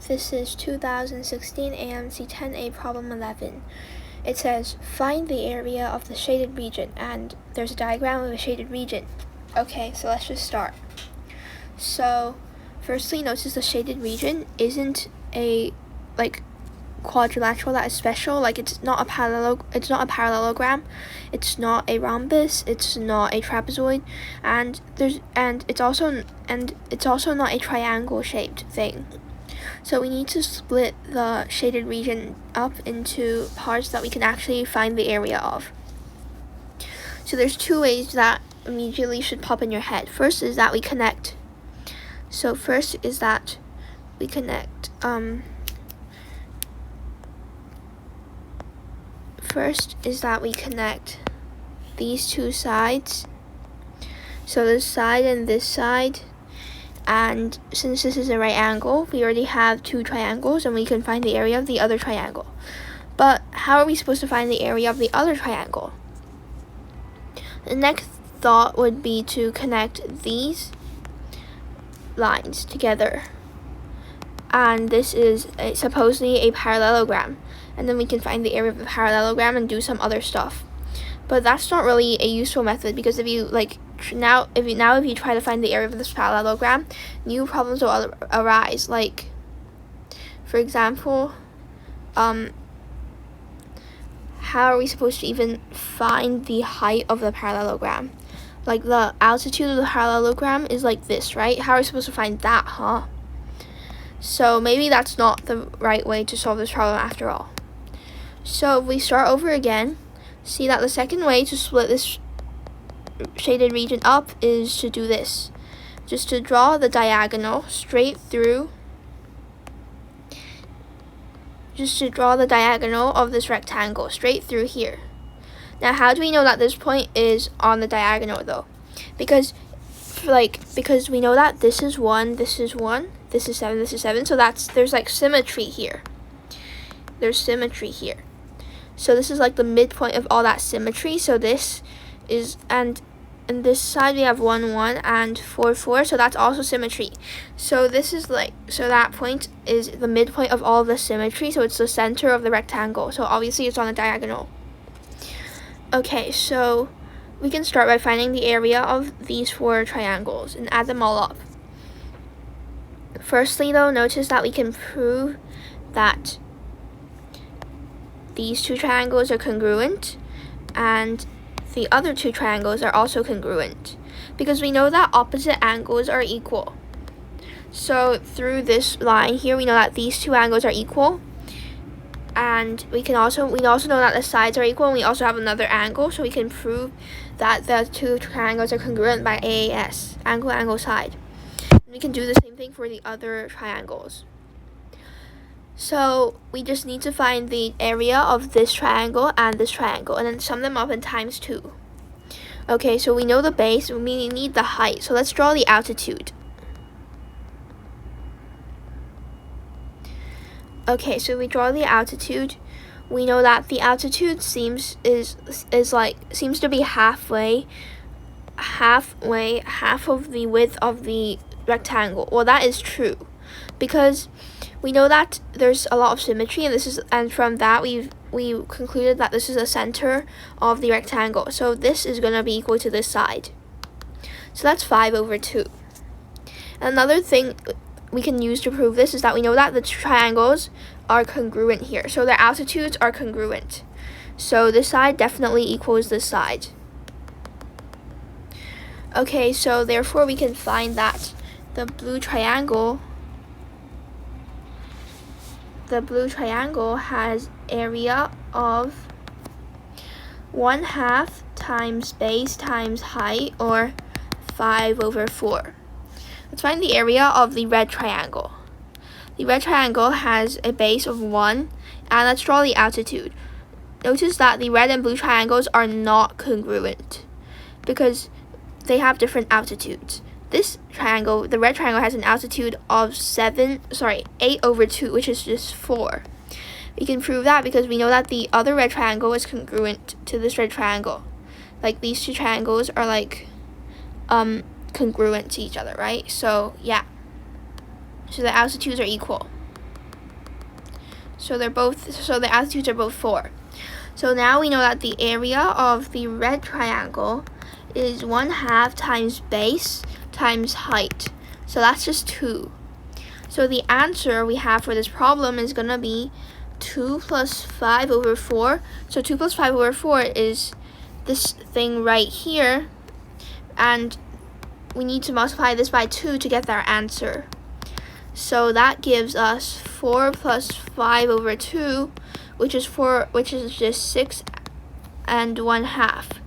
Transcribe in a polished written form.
This is 2016 AMC 10A problem 11. It says, find the area of the shaded region, and there's a diagram of a shaded region. Okay, so let's just start. So, firstly, notice the shaded region isn't a quadrilateral that is special. It's not a parallelogram, it's not a rhombus, it's not a trapezoid, and it's also not a triangle shaped thing. So we need to split the shaded region up into parts that we can actually find the area of. So there's two ways that immediately should pop in your head. First is that we connect. These two sides. So this side and this side. And since this is a right angle, we already have two triangles, and we can find the area of the other triangle. But how are we supposed to find the area of the other triangle? The next thought would be to connect these lines together. And this is supposedly a parallelogram. And then we can find the area of the parallelogram and do some other stuff. But that's not really a useful method, because if you try to find the area of this parallelogram, new problems will arise. Like, for example, how are we supposed to even find the height of the parallelogram? Like, the altitude of the parallelogram is like this, right? How are we supposed to find that, huh? So maybe that's not the right way to solve this problem after all. So if we start over again, see that the second way to split this shaded region up is to do this. Just to draw the diagonal straight through. Just to draw the diagonal of this rectangle straight through here. Now, how do we know that this point is on the diagonal though? Because we know that this is 1, this is 1, this is 7, this is 7. So there's symmetry here. There's symmetry here. So this is like the midpoint of all that symmetry. So this is, and this side we have 1, 1 and 4, 4. So that's also symmetry. So this is so that point is the midpoint of all of the symmetry. So it's the center of the rectangle. So obviously it's on the diagonal. Okay, so we can start by finding the area of these 4 triangles and add them all up. Firstly though, notice that we can prove that these 2 triangles are congruent, and the other 2 triangles are also congruent, because we know that opposite angles are equal. So through this line here, we know that these 2 angles are equal, and we also know that the sides are equal, and we also have another angle, so we can prove that the 2 triangles are congruent by AAS, angle, angle, side. And we can do the same thing for the other triangles. So we just need to find the area of this triangle and this triangle, and then sum them up in times 2. Okay, so we know the base, and we need the height. So let's draw the altitude. Okay, so we draw the altitude. We know that the altitude seems to be half of the width of the rectangle. Well, that is true, because we know that there's a lot of symmetry, and from that we concluded that this is the center of the rectangle. So this is going to be equal to this side. So that's 5/2. Another thing we can use to prove this is that we know that the triangles are congruent here. So their altitudes are congruent. So this side definitely equals this side. Okay, so therefore we can find that the blue triangle has area of 1/2 times base times height, or 5/4. Let's find the area of the red triangle. The red triangle has a base of 1, and let's draw the altitude. Notice that the red and blue triangles are not congruent, because they have different altitudes. This triangle, the red triangle, has an altitude of 8/2, which is just 4. We can prove that because we know that the other red triangle is congruent to this red triangle. Like, these 2 triangles are congruent to each other, right? So yeah, so the altitudes are equal. So the altitudes are both 4. So now we know that the area of the red triangle is 1/2 times base times height. So that's just 2. So the answer we have for this problem is going to be 2 plus 5 over 4. So 2 plus 5 over 4 is this thing right here. And we need to multiply this by 2 to get our answer. So that gives us 4 plus 5 over 2, which is just 6 and 1/2.